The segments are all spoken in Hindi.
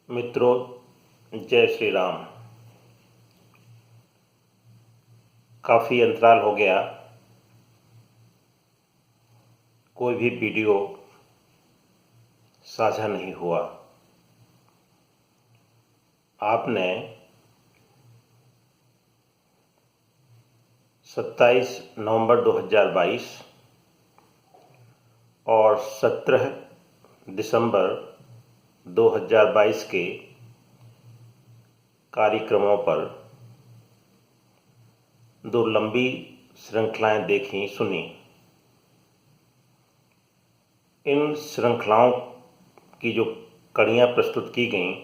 मित्रों, जय श्री राम। काफ़ी अंतराल हो गया, कोई भी वीडियो साझा नहीं हुआ। आपने 27 नवंबर 2022 और 17 दिसंबर 2022 के कार्यक्रमों पर दो लंबी श्रृंखलाएं देखी, सुनी। इन श्रृंखलाओं की जो कड़ियाँ प्रस्तुत की गईं,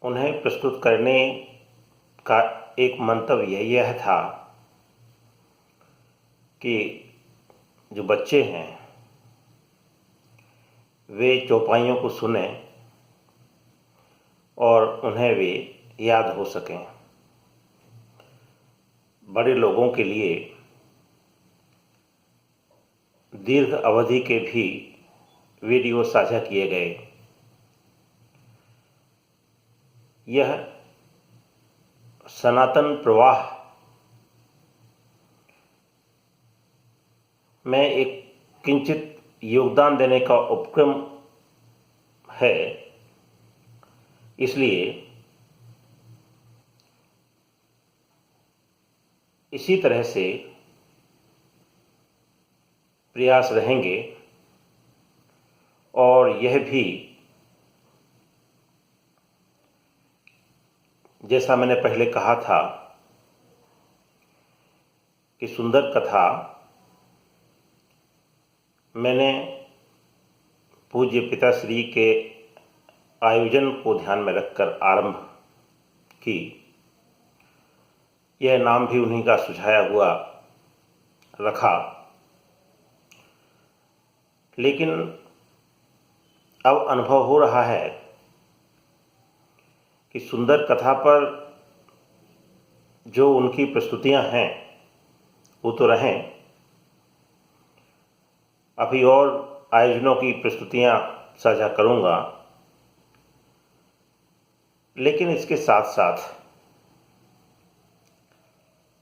उन्हें प्रस्तुत करने का एक मंतव्य यह था कि जो बच्चे हैं वे चौपाइयों को सुनें और उन्हें वे याद हो सकें। बड़े लोगों के लिए दीर्घ अवधि के भी वीडियो साझा किए गए। यह सनातन प्रवाह में एक किंचित योगदान देने का उपक्रम है, इसलिए इसी तरह से प्रयास रहेंगे और यह भी, जैसा मैंने पहले कहा था कि सुंदर कथा मैंने पूज्य पिताश्री के आयोजन को ध्यान में रखकर आरंभ की। यह नाम भी उन्हीं का सुझाया हुआ रखा, लेकिन अब अनुभव हो रहा है कि सुंदर कथा पर जो उनकी प्रस्तुतियां हैं वो तो रहें, अभी और आयोजनों की प्रस्तुतियां साझा करूंगा, लेकिन इसके साथ साथ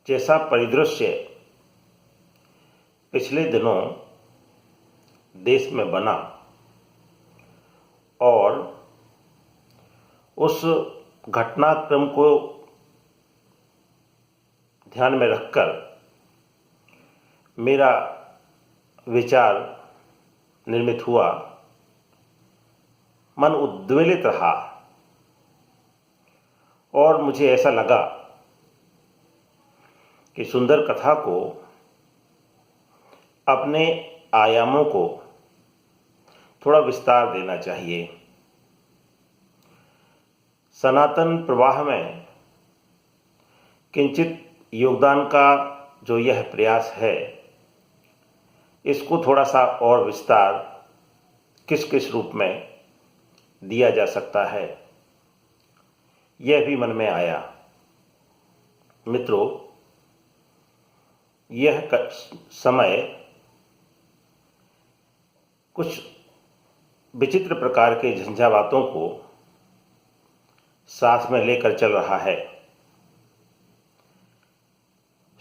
जैसा परिदृश्य पिछले दिनों देश में बना और उस घटनाक्रम को ध्यान में रखकर मेरा विचार निर्मित हुआ, मन उद्वेलित रहा और मुझे ऐसा लगा कि सुंदर कथा को अपने आयामों को थोड़ा विस्तार देना चाहिए। सनातन प्रवाह में किंचित योगदान का जो यह प्रयास है, इसको थोड़ा सा और विस्तार किस किस रूप में दिया जा सकता है, यह भी मन में आया। मित्रों, यह समय कुछ विचित्र प्रकार के झंझावातों को साथ में लेकर चल रहा है।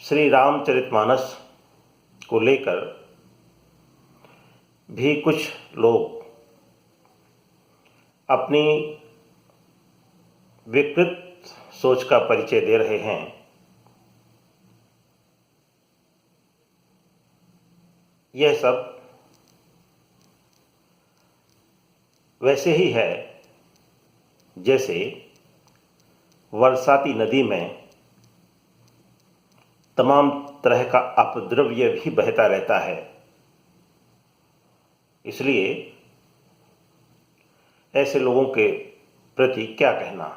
श्री रामचरितमानस को लेकर भी कुछ लोग अपनी विकृत सोच का परिचय दे रहे हैं। यह सब वैसे ही है जैसे बरसाती नदी में तमाम तरह का अपद्रव्य भी बहता रहता है। इसलिए ऐसे लोगों के प्रति क्या कहना।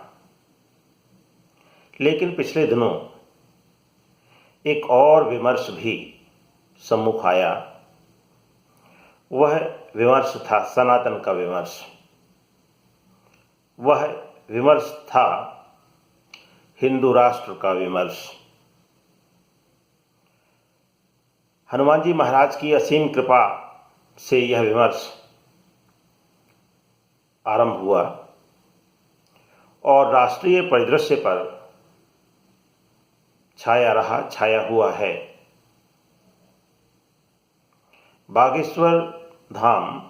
लेकिन पिछले दिनों एक और विमर्श भी सम्मुख आया। वह विमर्श था सनातन का विमर्श। वह विमर्श था हिंदू राष्ट्र का विमर्श। हनुमान जी महाराज की असीम कृपा से यह विमर्श आरंभ हुआ और राष्ट्रीय परिदृश्य पर छाया हुआ है। बागेश्वर धाम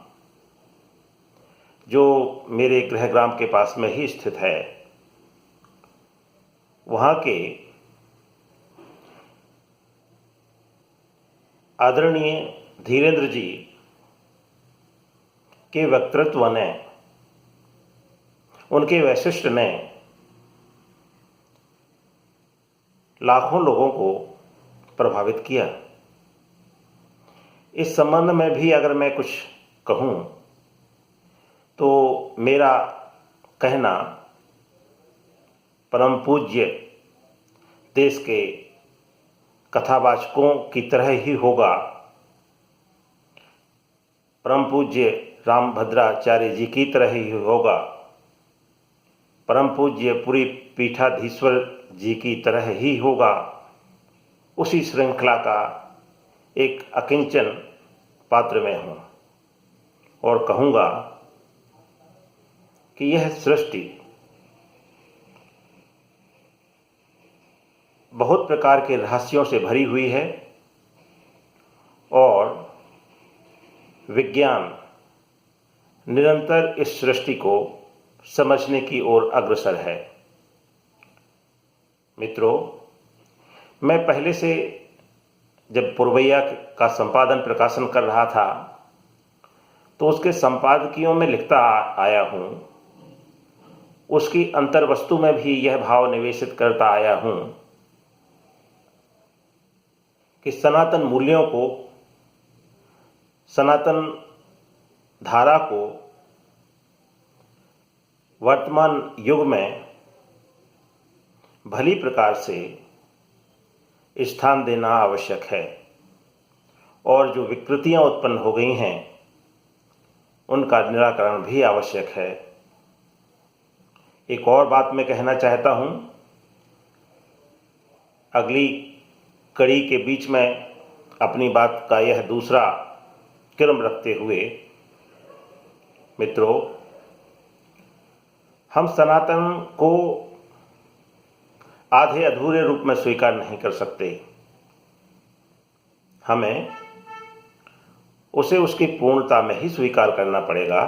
जो मेरे गृहग्राम के पास में ही स्थित है, वहाँ के आदरणीय धीरेन्द्र जी के वक्तृत्व ने, उनके वैशिष्ट ने लाखों लोगों को प्रभावित किया। इस संबंध में भी अगर मैं कुछ कहूँ तो मेरा कहना परम पूज्य देश के कथावाचकों की तरह ही होगा। परम पूज्य रामभद्राचार्य जी की तरह ही होगा। परम पूज्य पुरी पीठाधीश्वर जी की तरह ही होगा। उसी श्रृंखला का एक अकिंचन पात्र में हूँ और कहूँगा कि यह सृष्टि बहुत प्रकार के रहस्यों से भरी हुई है और विज्ञान निरंतर इस सृष्टि को समझने की ओर अग्रसर है। मित्रों, मैं पहले से जब पुरवैया का संपादन प्रकाशन कर रहा था तो उसके संपादकियों में लिखता आया हूँ, उसकी अंतर्वस्तु में भी यह भाव निवेशित करता आया हूँ कि सनातन मूल्यों को, सनातन धारा को वर्तमान युग में भली प्रकार से स्थान देना आवश्यक है और जो विकृतियां उत्पन्न हो गई हैं उनका निराकरण भी आवश्यक है। एक और बात मैं कहना चाहता हूं, अगली कड़ी के बीच में अपनी बात का यह दूसरा क्रम रखते हुए, मित्रों, हम सनातन को आधे अधूरे रूप में स्वीकार नहीं कर सकते। हमें उसे उसकी पूर्णता में ही स्वीकार करना पड़ेगा,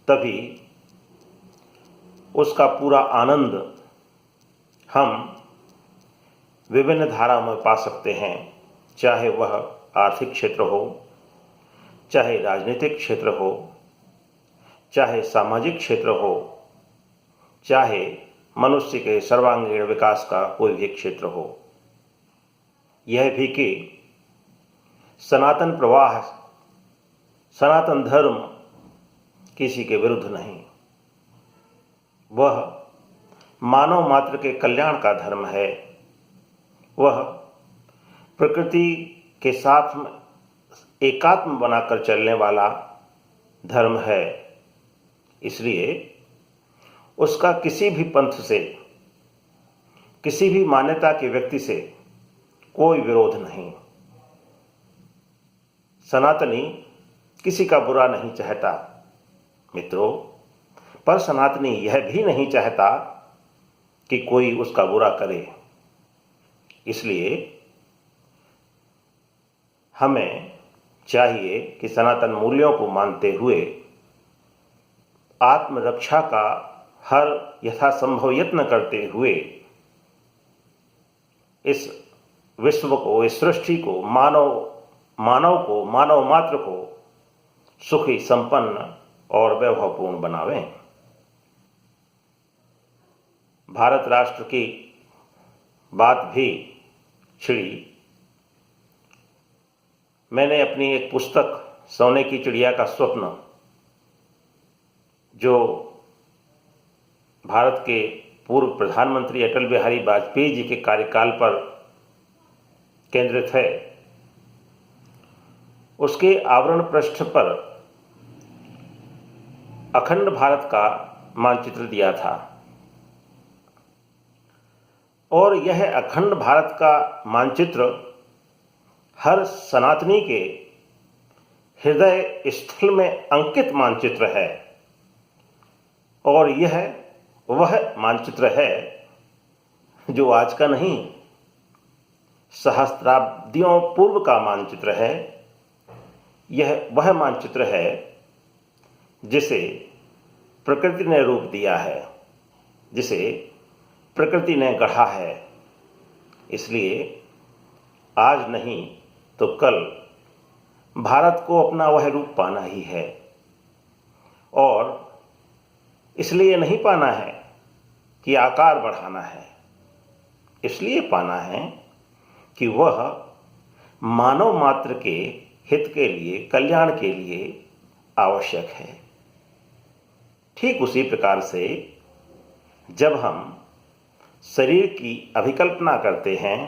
तभी उसका पूरा आनंद हम विभिन्न धाराओं में पा सकते हैं, चाहे वह आर्थिक क्षेत्र हो, चाहे राजनीतिक क्षेत्र हो, चाहे सामाजिक क्षेत्र हो, चाहे मनुष्य के सर्वांगीण विकास का कोई भी क्षेत्र हो। यह भी कि सनातन प्रवाह, सनातन धर्म किसी के विरुद्ध नहीं, वह मानव मात्र के कल्याण का धर्म है। वह प्रकृति के साथ में एकात्म बनाकर चलने वाला धर्म है। इसलिए उसका किसी भी पंथ से, किसी भी मान्यता के व्यक्ति से कोई विरोध नहीं। सनातनी किसी का बुरा नहीं चाहता मित्रों, पर सनातनी यह भी नहीं चाहता कि कोई उसका बुरा करे। इसलिए हमें चाहिए कि सनातन मूल्यों को मानते हुए आत्मरक्षा का हर यथासंभव यत्न करते हुए इस विश्व को, इस सृष्टि को, मानव मात्र को सुखी, संपन्न और वैभवपूर्ण बनावें। भारत राष्ट्र की बात भी छिड़ी। मैंने अपनी एक पुस्तक सोने की चिड़िया का स्वप्न, जो भारत के पूर्व प्रधानमंत्री अटल बिहारी वाजपेयी जी के कार्यकाल पर केंद्रित है, उसके आवरण पृष्ठ पर अखंड भारत का मानचित्र दिया था और यह अखंड भारत का मानचित्र हर सनातनी के हृदय स्थल में अंकित मानचित्र है। और यह वह मानचित्र है जो आज का नहीं, सहस्त्राब्दियों पूर्व का मानचित्र है। यह वह मानचित्र है जिसे प्रकृति ने रूप दिया है, जिसे प्रकृति ने गढ़ा है। इसलिए आज नहीं तो कल भारत को अपना वह रूप पाना ही है। और इसलिए नहीं पाना है कि आकार बढ़ाना है, इसलिए पाना है कि वह मानव मात्र के हित के लिए, कल्याण के लिए आवश्यक है। ठीक उसी प्रकार से जब हम शरीर की अभिकल्पना करते हैं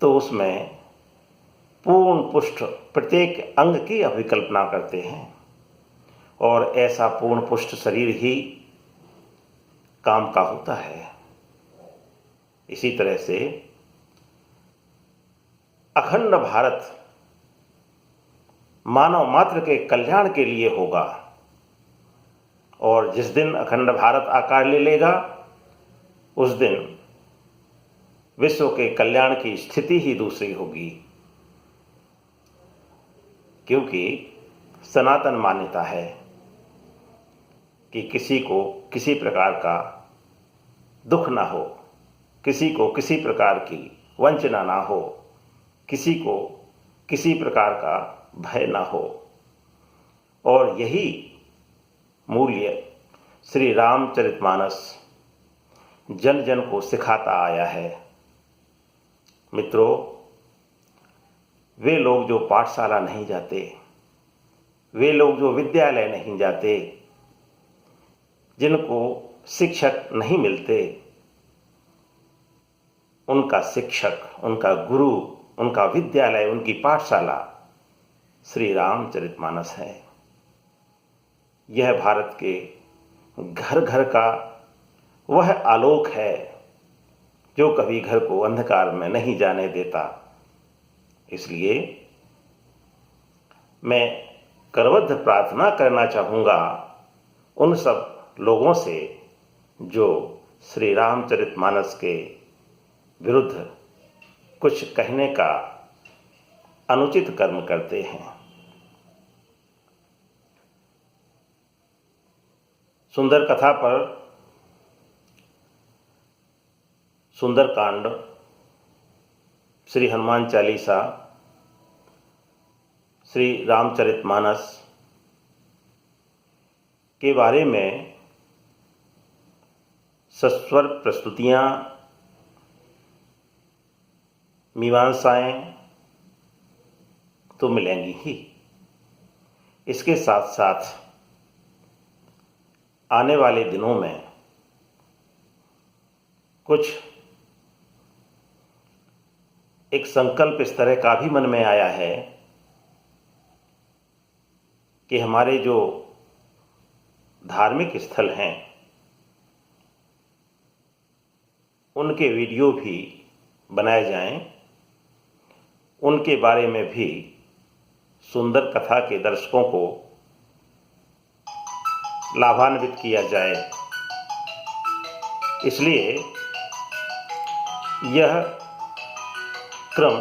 तो उसमें पूर्ण पुष्ट प्रत्येक अंग की अभिकल्पना करते हैं, और ऐसा पूर्ण पुष्ट शरीर ही काम का होता है। इसी तरह से अखंड भारत मानव मात्र के कल्याण के लिए होगा, और जिस दिन अखंड भारत आकार ले लेगा उस दिन विश्व के कल्याण की स्थिति ही दूसरी होगी। क्योंकि सनातन मान्यता है कि किसी को किसी प्रकार का दुख ना हो, किसी को किसी प्रकार की वंचना ना हो, किसी को किसी प्रकार का भय ना हो। और यही मूल्य श्री रामचरितमानस जन जन को सिखाता आया है। मित्रों, वे लोग जो पाठशाला नहीं जाते, वे लोग जो विद्यालय नहीं जाते, जिनको शिक्षक नहीं मिलते, उनका शिक्षक, उनका गुरु, उनका विद्यालय, उनकी पाठशाला श्री रामचरितमानस है। यह भारत के घर घर का वह आलोक है जो कभी घर को अंधकार में नहीं जाने देता। इसलिए मैं करबद्ध प्रार्थना करना चाहूँगा उन सब लोगों से जो श्री रामचरितमानस के विरुद्ध कुछ कहने का अनुचित कर्म करते हैं। सुंदर कथा पर सुंदरकांड, श्री हनुमान चालीसा, श्री रामचरितमानस के बारे में सस्वर प्रस्तुतियाँ, मीमांसाएँ तो मिलेंगी ही। इसके साथ साथ आने वाले दिनों में कुछ एक संकल्प इस तरह का भी मन में आया है कि हमारे जो धार्मिक स्थल हैं उनके वीडियो भी बनाए जाएं, उनके बारे में भी सुंदर कथा के दर्शकों को लाभान्वित किया जाए। इसलिए यह क्रम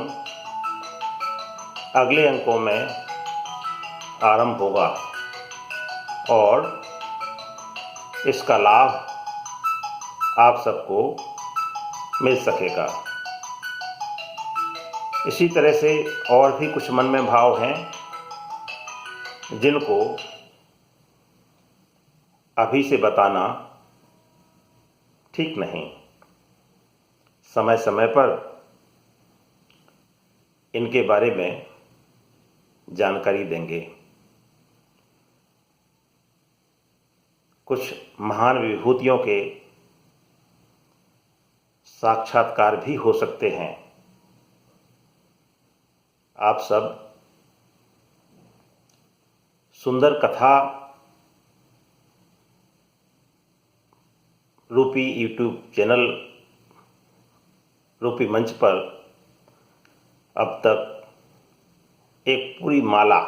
अगले अंकों में आरंभ होगा और इसका लाभ आप सबको मिल सकेगा। इसी तरह से और भी कुछ मन में भाव हैं जिनको अभी से बताना ठीक नहीं। समय समय पर इनके बारे में जानकारी देंगे। कुछ महान विभूतियों के साक्षात्कार भी हो सकते हैं। आप सब सुंदर कथा रूपी यूट्यूब चैनल रूपी मंच पर अब तक एक पूरी माला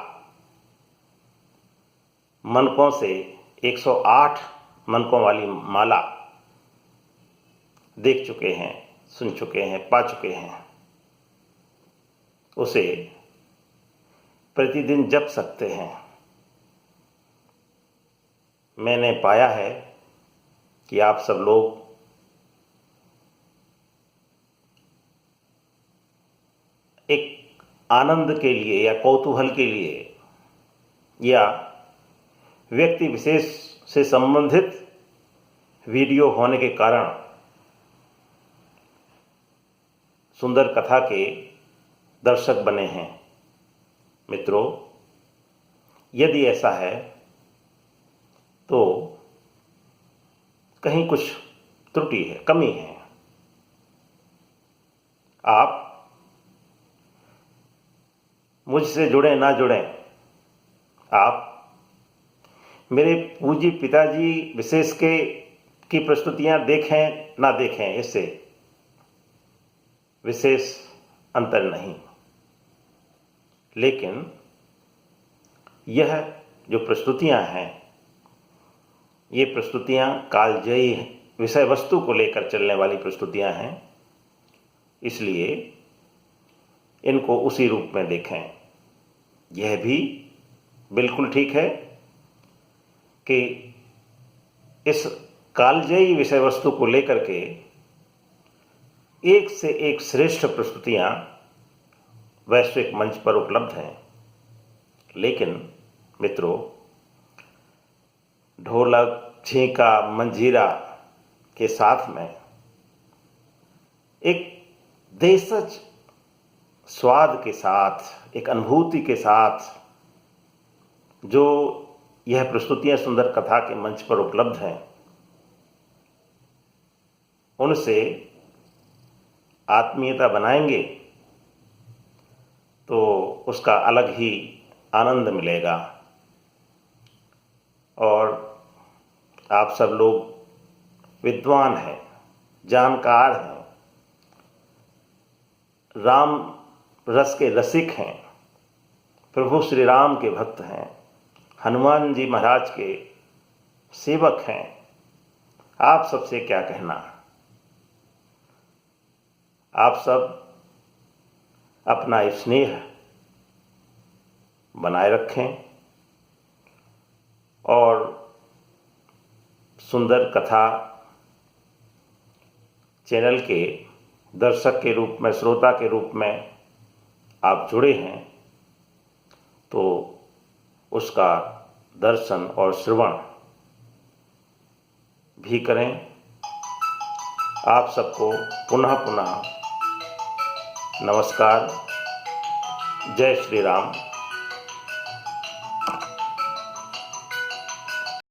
मनकों से 108 मनकों वाली माला देख चुके हैं, सुन चुके हैं, पा चुके हैं, उसे प्रतिदिन जप सकते हैं। मैंने पाया है कि आप सब लोग एक आनंद के लिए या कौतूहल के लिए या व्यक्ति विशेष से संबंधित वीडियो होने के कारण सुंदर कथा के दर्शक बने हैं। मित्रों, यदि ऐसा है तो कहीं कुछ त्रुटि है, कमी है। आप मुझसे जुड़ें ना जुड़ें, आप मेरे पूज्य पिताजी विशेष की प्रस्तुतियां देखें ना देखें, इससे विशेष अंतर नहीं। लेकिन यह जो प्रस्तुतियां हैं, ये प्रस्तुतियां कालजयी विषय वस्तु को लेकर चलने वाली प्रस्तुतियां हैं, इसलिए इनको उसी रूप में देखें। यह भी बिल्कुल ठीक है कि इस कालजयी विषय वस्तु को लेकर के एक से एक श्रेष्ठ प्रस्तुतियां वैश्विक मंच पर उपलब्ध हैं। लेकिन मित्रों, ढोलक, झींका, मंजीरा के साथ में एक देशज स्वाद के साथ, एक अनुभूति के साथ जो यह प्रस्तुतियां सुंदर कथा के मंच पर उपलब्ध हैं, उनसे आत्मीयता बनाएंगे तो उसका अलग ही आनंद मिलेगा। और आप सब लोग विद्वान हैं, जानकार हैं, राम रस के रसिक हैं, प्रभु श्री राम के भक्त हैं, हनुमान जी महाराज के सेवक हैं। आप सबसे क्या कहना। आप सब अपना स्नेह बनाए रखें और सुंदर कथा चैनल के दर्शक के रूप में, श्रोता के रूप में आप जुड़े हैं तो उसका दर्शन और श्रवण भी करें। आप सबको पुनः पुनः नमस्कार। जय श्री राम।